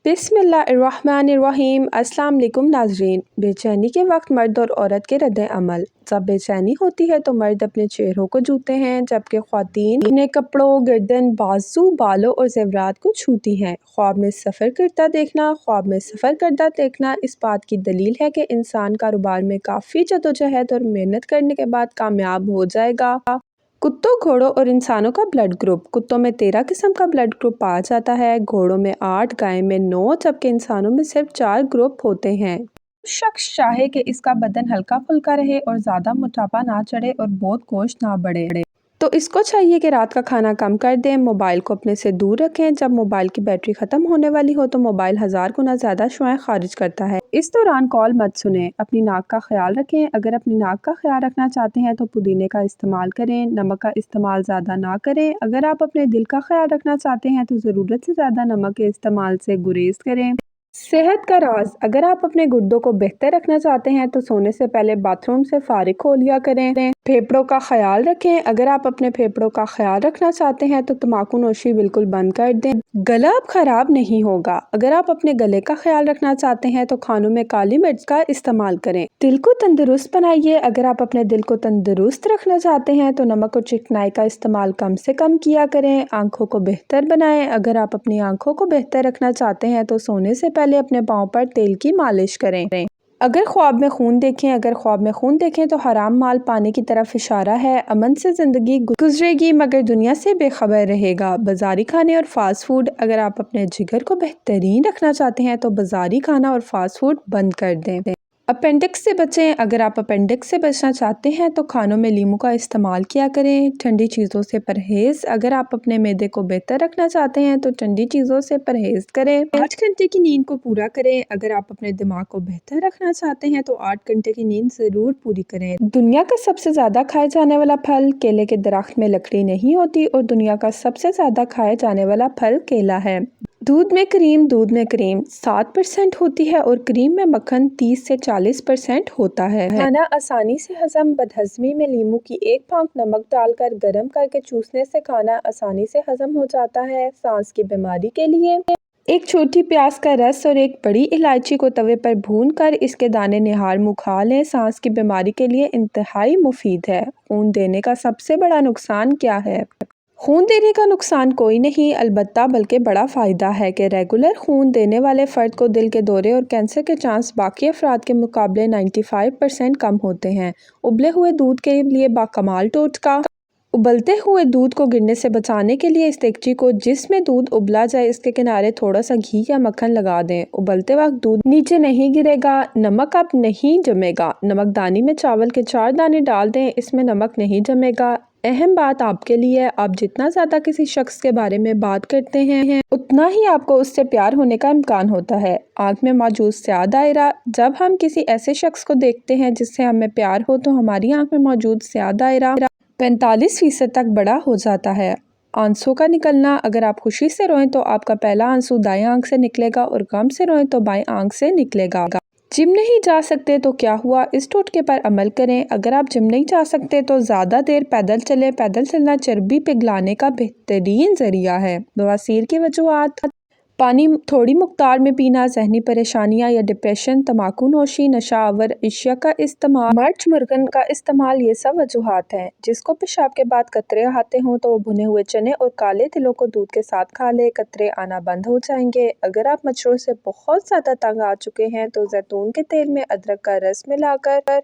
बिस्मिल्लाहिर्रहमानिर्रहीम। अस्सलाम वालेकुम नाज़रीन। बेचैनी के वक्त मर्द और औरत के रद्द अमल। जब बेचैनी होती है तो मर्द अपने चेहरों को छूते हैं, जबकि ख्वातीन अपने कपड़ों, गर्दन, बाजू, बालों और ज़ेवरात को छूती हैं। ख्वाब में सफ़र करता देखना इस बात की दलील है कि इंसान कारोबार में काफ़ी जदोजहद और मेहनत करने के बाद कामयाब हो जाएगा। कुत्तों, घोड़ों और इंसानों का ब्लड ग्रुप। कुत्तों में 13 किस्म का ब्लड ग्रुप पाया जाता है, घोड़ों में 8, गाय में 9, जबकि इंसानों में सिर्फ 4 ग्रुप होते हैं। शख्स चाहे कि इसका बदन हल्का फुल्का रहे और ज़्यादा मोटापा ना चढ़े और बहुत गोश्त ना बढ़े, तो इसको चाहिए कि रात का खाना कम कर दें, मोबाइल को अपने से दूर रखें। जब मोबाइल की बैटरी ख़त्म होने वाली हो तो मोबाइल 1000 गुना ज़्यादा शुआएं खारिज करता है। इस दौरान कॉल मत सुने। अपनी नाक का ख्याल रखें। अगर अपनी नाक का ख्याल रखना चाहते हैं तो पुदीने का इस्तेमाल करें, नमक का इस्तेमाल ज़्यादा ना करें। अगर आप अपने दिल का ख्याल रखना चाहते हैं तो ज़रूरत से ज़्यादा नमक के इस्तेमाल से गुरेज करें। सेहत का राज। अगर आप अपने गुर्दों को बेहतर रखना चाहते हैं तो सोने से पहले बाथरूम से फारिग हो लिया करें। फेफड़ों का ख्याल रखें। अगर आप अपने फेफड़ों का ख्याल रखना चाहते हैं तो तंबाकू नोशी बिल्कुल बंद कर दें। गला अब खराब नहीं होगा। अगर आप अपने गले का ख्याल रखना चाहते हैं तो खानों में काली मिर्च का इस्तेमाल करें। दिल को तंदुरुस्त बनाइए। अगर आप अपने दिल को तंदुरुस्त रखना चाहते हैं तो नमक और चिकनाई का इस्तेमाल कम से कम किया करें। आंखों को बेहतर बनाएं। अगर आप अपनी आंखों को बेहतर रखना चाहते हैं तो सोने से पहले अपने पाँव पर तेल की मालिश करें। अगर ख्वाब में खून देखें तो हराम माल पाने की तरफ इशारा है। अमन से जिंदगी गुजरेगी मगर दुनिया से बेखबर रहेगा। बाजारी खाने और फास्ट फूड। अगर आप अपने जिगर को बेहतरीन रखना चाहते हैं तो बाजारी खाना और फास्ट फूड बंद कर दें। अपेंडिक्स से बचें। अगर आप अपेंडिक्स से बचना चाहते हैं तो खानों में लीमू का इस्तेमाल किया करें। ठंडी चीज़ों से परहेज़। अगर आप अपने मैदे को बेहतर रखना चाहते हैं तो ठंडी चीज़ों से परहेज़ करें। 8 घंटे की नींद को पूरा करें। अगर आप अपने दिमाग को बेहतर रखना चाहते हैं तो 8 घंटे की नींद ज़रूर पूरी करें। दुनिया का सबसे ज़्यादा खाए जाने वाला फल। केले के दरख्त में लकड़ी नहीं होती और दुनिया का सबसे ज़्यादा खाए जाने वाला फल केला है। दूध में क्रीम 7% होती है और क्रीम में मक्खन 30 से 40% होता है। खाना आसानी से हजम। बदहजमी में लीमू की 1 फांक नमक डालकर गर्म करके चूसने से खाना आसानी से हजम हो जाता है। सांस की बीमारी के लिए एक छोटी प्याज का रस और एक बड़ी इलायची को तवे पर भूनकर इसके दाने निहार मुँह खा लें। सांस की बीमारी के लिए इंतहाई मुफीद है। खून देने का सबसे बड़ा नुकसान क्या है? खून देने का नुकसान कोई नहीं अलबत्ता बल्कि बड़ा फ़ायदा है कि रेगुलर खून देने वाले फ़र्द को दिल के दौरे और कैंसर के चांस बाकी अफराद के मुकाबले 95% कम होते हैं। उबले हुए दूध के लिए बाकमाल टोटका। उबलते हुए दूध को गिरने से बचाने के लिए इस देगची को जिसमें दूध उबला जाए इसके किनारे थोड़ा सा घी या मक्खन लगा दें। उबलते वक्त दूध नीचे नहीं गिरेगा। नमक अब नहीं जमेगा। नमकदानी में चावल के 4 दाने डाल दें, इसमें नमक नहीं जमेगा। अहम बात आपके लिए, आप जितना ज़्यादा किसी शख्स के बारे में बात करते हैं उतना ही आपको उससे प्यार होने का इम्कान होता है। आँख में मौजूद स्याह दायरा। जब हम किसी ऐसे शख्स को देखते हैं जिससे हमें प्यार हो तो हमारी आँख में मौजूद स्याह दायरा 45% तक बड़ा हो जाता है। आंसू का निकलना। अगर आप खुशी से रोएं तो आपका पहला आंसू दाएं आंख से निकलेगा और गम से रोएं तो बाएं आंख से निकलेगा। जिम नहीं जा सकते तो क्या हुआ? इस टोटके पर अमल करें। अगर आप जिम नहीं जा सकते तो ज़्यादा देर पैदल चलें। पैदल चलना चर्बी पिघलाने का बेहतरीन जरिया है। बवासीर की वजूहात। पानी थोड़ी मकदार में पीना, जहनी परेशानियां या डिप्रेशन, तंबाकू नोशी, नशा आवर अशिया का इस्तेमाल, मर्च मुर्गन का इस्तेमाल, ये सब वजूहात हैं। जिसको पेशाब के बाद कतरे आते हों तो वो भुने हुए चने और काले तिलों को दूध के साथ खा ले, कतरे आना बंद हो जाएंगे। अगर आप मच्छरों से बहुत ज़्यादा तंग आ चुके हैं तो जैतून के तेल में अदरक का रस मिलाकर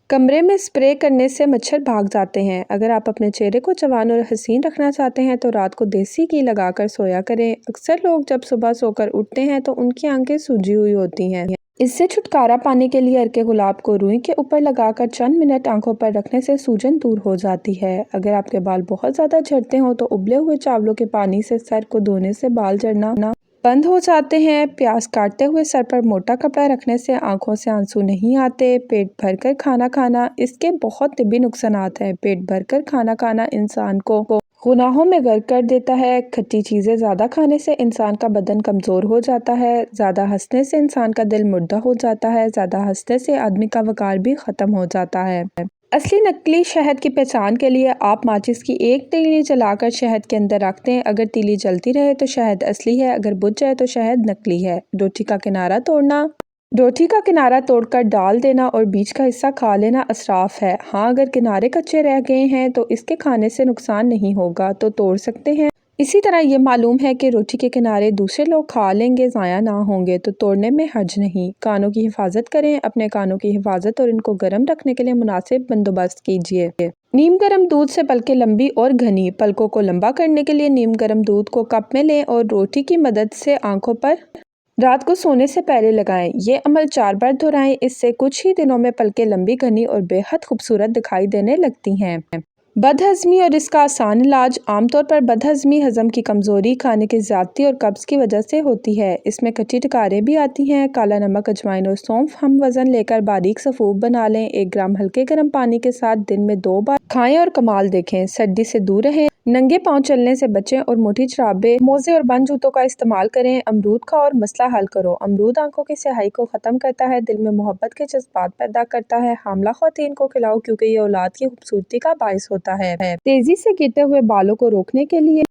कमरे में स्प्रे करने से मच्छर भाग जाते हैं। अगर आप अपने चेहरे को जवान और हसीन रखना चाहते हैं तो रात को देसी घी लगाकर सोया करें। अक्सर लोग जब सुबह सोकर उठते हैं तो उनकी आंखें सूजी हुई होती हैं। इससे छुटकारा पाने के लिए अर्के गुलाब को रुई के ऊपर लगाकर चंद मिनट आंखों पर रखने से सूजन दूर हो जाती है। अगर आपके बाल बहुत ज़्यादा झड़ते हों तो उबले हुए चावलों के पानी से सर को धोने से बाल झड़ना बंद हो जाते हैं। प्याज काटते हुए सर पर मोटा कपड़ा रखने से आंखों से आंसू नहीं आते। पेट भरकर खाना खाना, इसके बहुत तिब्बी नुकसानात हैं। पेट भरकर खाना खाना इंसान को गुनाहों में गर्क कर देता है। खट्टी चीज़ें ज़्यादा खाने से इंसान का बदन कमज़ोर हो जाता है। ज़्यादा हंसने से इंसान का दिल मुर्दा हो जाता है। ज़्यादा हंसने से आदमी का वकार भी ख़त्म हो जाता है। असली नकली शहद की पहचान के लिए आप माचिस की एक तीली जलाकर शहद के अंदर रख दें। अगर तीली जलती रहे तो शहद असली है, अगर बुझ जाए तो शहद नकली है। रोटी का किनारा तोड़ना। रोटी का किनारा तोड़कर डाल देना और बीच का हिस्सा खा लेना असराफ है। हाँ, अगर किनारे कच्चे रह गए हैं तो इसके खाने से नुकसान नहीं होगा तो तोड़ सकते हैं। इसी तरह ये मालूम है कि रोटी के किनारे दूसरे लोग खा लेंगे, ज़ाया ना होंगे, तो तोड़ने में हर्ज नहीं। कानों की हिफाजत करें। अपने कानों की हिफाजत और इनको गर्म रखने के लिए मुनासिब बंदोबस्त कीजिए। नीम गर्म दूध से पलकें लंबी और घनी। पलकों को लंबा करने के लिए नीम गर्म दूध को कप में लें और रोटी की मदद से आंखों पर रात को सोने से पहले लगाएं। ये अमल 4 बार दोहराएं। इससे कुछ ही दिनों में पलकें लंबी, घनी और बेहद खूबसूरत दिखाई देने लगती हैं। बदहज़मी और इसका आसान इलाज। आमतौर पर बदहज़मी हज़म की कमज़ोरी, खाने की ज़्यादती और कब्ज़ की वजह से होती है। इसमें कच्ची टकारें भी आती हैं। काला नमक, अजवाइन और सौंफ हम वज़न लेकर बारीक सफ़ूफ बना लें। 1 ग्राम हल्के गर्म पानी के साथ दिन में 2 बार खाएं और कमाल देखें। सर्दी से दूर रहें। नंगे पाँव चलने से बचें और मोटी जुराबें, मोजे और बंद जूतों का इस्तेमाल करें। अमरूद खाओ और मसला हल करो। अमरूद आंखों की स्याही को ख़त्म करता है, दिल में मोहब्बत के जज्बात पैदा करता है। हामला ख़वातीन को खिलाओ क्योंकि ये औलाद की खूबसूरती का बाइस होता है। तेजी से गिरते हुए बालों को रोकने के लिए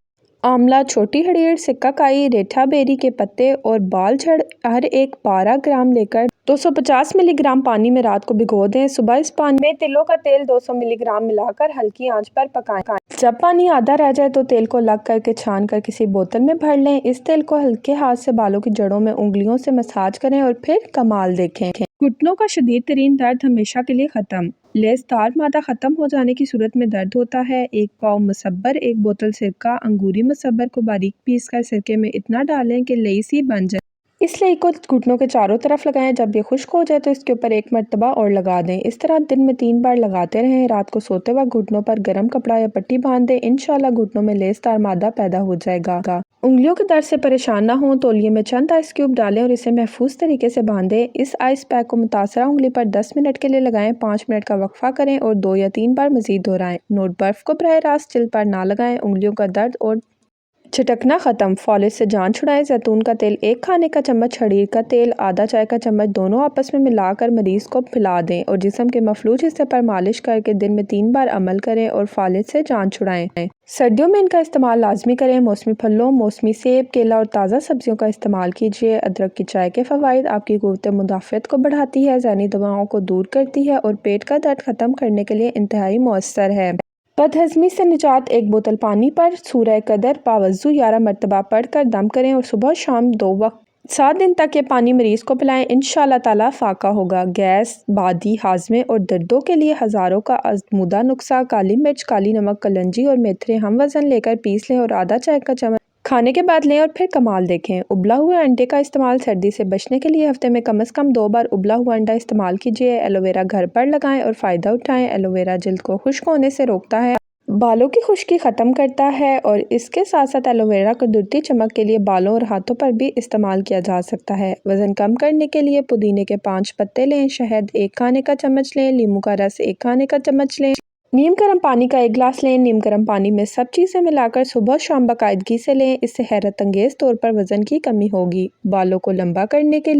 आंवला, छोटी हड़ीर, सिक्काकाई, रेठा बेरी के पत्ते और बाल झड़ हर एक 12 ग्राम लेकर 250 मिलीग्राम पानी में रात को भिगो दें। सुबह इस पानी में तिलों का तेल 200 मिलीग्राम मिलाकर हल्की आंच पर पकाएं। जब पानी आधा रह जाए तो तेल को अलग करके छान कर किसी बोतल में भर लें। इस तेल को हल्के हाथ से बालों की जड़ों में उंगलियों से मसाज करें और फिर कमाल देखें। घुटनों का शदीद तरीन दर्द हमेशा के लिए ख़त्म। लेसदार मादा ख़त्म हो जाने की सूरत में दर्द होता है। 1 पाव मुसब्बर, 1 बोतल सिरका, अंगूरी मुसब्बर को बारीक पीस कर सिरके में इतना डालें कि लई सी बन जाए। इस लई को घुटनों के चारों तरफ लगाएं। जब ये खुश्क हो जाए तो इसके ऊपर 1 मरतबा और लगा दें। इस तरह दिन में 3 बार लगाते रहें। रात को सोते वक्त घुटनों पर गर्म कपड़ा या पट्टी बांध दें। इंशाल्लाह घुटनों में लेसदार मादा पैदा हो जाएगा। उंगलियों के दर्द से परेशान ना हो, तौलिए में चंद आइस क्यूब डालें और इसे महफूज तरीके से बांधें। इस आइस पैक को मुतासरा उंगली पर 10 मिनट के लिए लगाएं। 5 मिनट का वक्फा करें और 2 या 3 बार मजीद दोहराएं। नोट बर्फ को बराह रास्त जिल्द पर ना लगाएं। उंगलियों का दर्द और छिटकना ख़त्म। फॉलिज से जान छुड़ाएं। जैतून का तेल 1 खाने का चम्मच, हरीर का तेल आधा चाय का चम्मच, दोनों आपस में मिलाकर मरीज को पिला दें और जिस्म के मफलूज हिस्से पर मालिश करके दिन में 3 बार अमल करें और फॉलिज से जान छुड़ाएं। सर्दियों में इनका इस्तेमाल लाजमी करें। मौसमी फलों, मौसमी सेब, केला और ताज़ा सब्जियों का इस्तेमाल कीजिए। अदरक की चाय के फ़वाइद आपकी क़ुव्वत मुदाफ़अत को बढ़ाती है, ज़हनी दबावों को दूर करती है और पेट का दर्द ख़त्म करने के लिए इंतहाई मौसर है। बदहज़मी से निजात 1 बोतल पानी पर सूरह कदर बावज़ू 11 मरतबा पढ़कर दम करें और सुबह शाम 2 वक्त 7 दिन तक ये पानी मरीज को पिलाएं। इंशाअल्लाह ताला फ़ाका होगा। गैस, बादी, हाजमे और दर्दों के लिए हज़ारों का आज़मूदा नुस्खा काली मिर्च, काली नमक, कलंजी और मेथरे हम वज़न लेकर पीस लें और आधा चाय का चम्मच खाने के बाद लें और फिर कमाल देखें। उबला हुआ अंडे का इस्तेमाल सर्दी से बचने के लिए हफ्ते में कम से कम 2 बार उबला हुआ अंडा इस्तेमाल कीजिए। एलोवेरा घर पर लगाएं और फ़ायदा उठाएं। एलोवेरा जल्द को खुश्क होने से रोकता है, बालों की खुश्की ख़त्म करता है और इसके साथ साथ एलोवेरा कुदरती चमक के लिए बालों और हाथों पर भी इस्तेमाल किया जा सकता है। वज़न कम करने के लिए पुदीने के 5 पत्ते लें, शहद 1 खाने का चम्मच लें, नींबू का रस 1 खाने का चम्मच लें, नीम गर्म पानी का 1 गिलास लें। नीम गर्म पानी में सब चीज़ें मिलाकर सुबह शाम बाकायदगी से लें। इससे हैरत अंगेज तौर पर वज़न की कमी होगी। बालों को लंबा करने के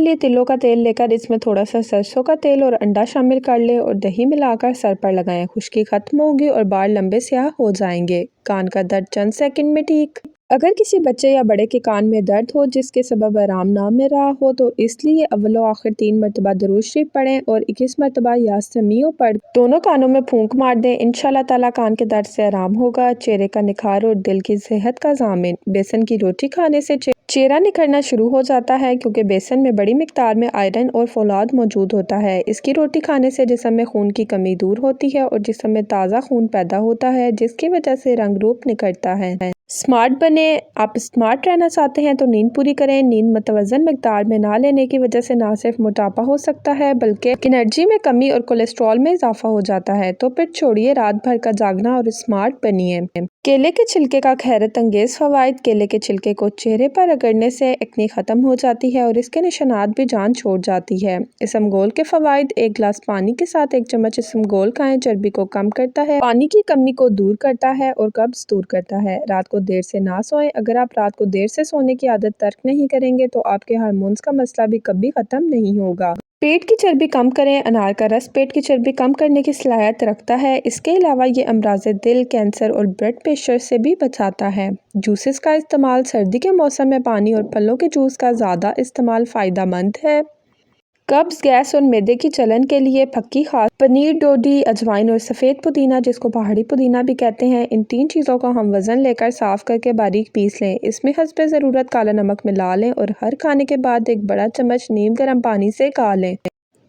लिए तिलों का तेल लेकर इसमें थोड़ा सा सरसों का तेल और अंडा शामिल कर लें और दही मिलाकर सर पर लगाएं। खुश्की खत्म होगी और बाल लंबे स्याह हो जाएंगे। कान का दर्द चंद सेकंड में ठीक। अगर किसी बच्चे या बड़े के कान में दर्द हो जिसके सबब आराम ना मिल रहा हो तो इसलिए अव्वल व आखिर 3 मरतबा दरूद शरीफ पढ़ें और 21 मरतबा या समीओ पढ़ दोनों कानों में फूंक मार दें। इंशाअल्लाह ताला कान के दर्द से आराम होगा। चेहरे का निखार और दिल की सेहत का ज़ामिन। बेसन की रोटी खाने से चेहरा निखरना शुरू हो जाता है क्योंकि बेसन में बड़ी मिकदार में आयरन और फौलाद मौजूद होता है। इसकी रोटी खाने से जिस्म में खून की कमी दूर होती है और जिस्म में ताज़ा खून पैदा होता है जिसकी वजह से रंग रूप निखरता है। स्मार्ट बने। आप स्मार्ट रहना चाहते हैं तो नींद पूरी करें। नींद मुतवज़्ज़न मिकदार में ना लेने की वजह से ना सिर्फ मोटापा हो सकता है बल्कि एनर्जी में कमी और कोलेस्ट्रॉल में इजाफा हो जाता है। तो फिर छोड़िए रात भर का जागना और स्मार्ट बनिए। केले के छिलके का हैरत अंगेज फवाइद। केले के छिलके को चेहरे पर रगड़ने से एक्ने ख़त्म हो जाती है और इसके निशानात भी जान छोड़ जाती है। इसमगोल के फवाइद। 1 गिलास पानी के साथ 1 चम्मच इसमगोल खाएं। चर्बी को कम करता है, पानी की कमी को दूर करता है और कब्ज दूर करता है। रात को देर से ना सोएं। अगर आप रात को देर से सोने की आदत तर्क नहीं करेंगे तो आपके हार्मोन्स का मसला भी कभी ख़त्म नहीं होगा। पेट की चर्बी कम करें। अनार का रस पेट की चर्बी कम करने की सलाहियत रखता है। इसके अलावा ये अमराज़ दिल, कैंसर और ब्लड प्रेशर से भी बचाता है। जूसेस का इस्तेमाल। सर्दी के मौसम में पानी और फलों के जूस का ज़्यादा इस्तेमाल फ़ायदेमंद है। कब्ज़, गैस और मैदे की जलन के लिए फक्की खास पनीर, डोडी, अजवाइन और सफ़ेद पुदीना, जिसको पहाड़ी पुदीना भी कहते हैं, इन 3 चीज़ों को हम वज़न लेकर साफ़ करके बारीक पीस लें। इसमें हस्बे ज़रूरत काला नमक मिला लें और हर खाने के बाद एक बड़ा चम्मच नीम गर्म पानी से खा लें।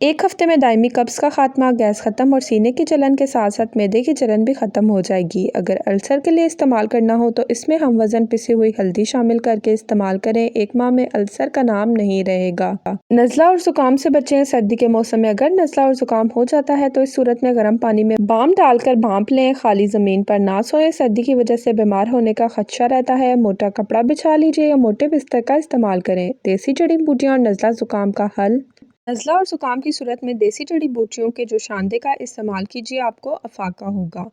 1 हफ्ते में दायमी कब्ज़ का खात्मा, गैस ख़त्म और सीने की जलन के साथ साथ मैदे की जलन भी ख़त्म हो जाएगी। अगर अल्सर के लिए इस्तेमाल करना हो तो इसमें हम वज़न पिसी हुई हल्दी शामिल करके इस्तेमाल करें। 1 माह में अल्सर का नाम नहीं रहेगा। नज़ला और ज़ुकाम से बचें। सर्दी के मौसम में अगर नज़ला और ज़ुकाम हो जाता है तो इस सूरत में गर्म पानी में बाम डालकर भांप लें। खाली ज़मीन पर ना सोएं, सर्दी की वजह से बीमार होने का खदशा रहता है। मोटा कपड़ा बिछा लीजिए या मोटे बिस्तर का इस्तेमाल करें। देसी जड़ी बूटियाँ और नज़ला ज़ुकाम का हल। नज़ला और ज़ुकाम की सूरत में देसी जड़ी बूटियों के जो शांदे का इस्तेमाल कीजिए, आपको अफाका होगा।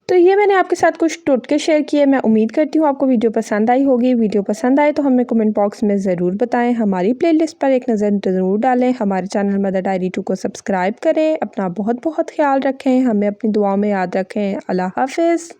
तो ये मैंने आपके साथ कुछ टोटके शेयर किए। मैं उम्मीद करती हूँ आपको वीडियो पसंद आई होगी। वीडियो पसंद आए तो हमें कमेंट बॉक्स में ज़रूर बताएं। हमारी प्लेलिस्ट पर एक नज़र ज़रूर डालें। हमारे चैनल मदर डायरी 2 को सब्सक्राइब करें। अपना बहुत बहुत ख्याल रखें। हमें अपनी दुआओं में याद रखें। अल्लाह हाफ़िज़।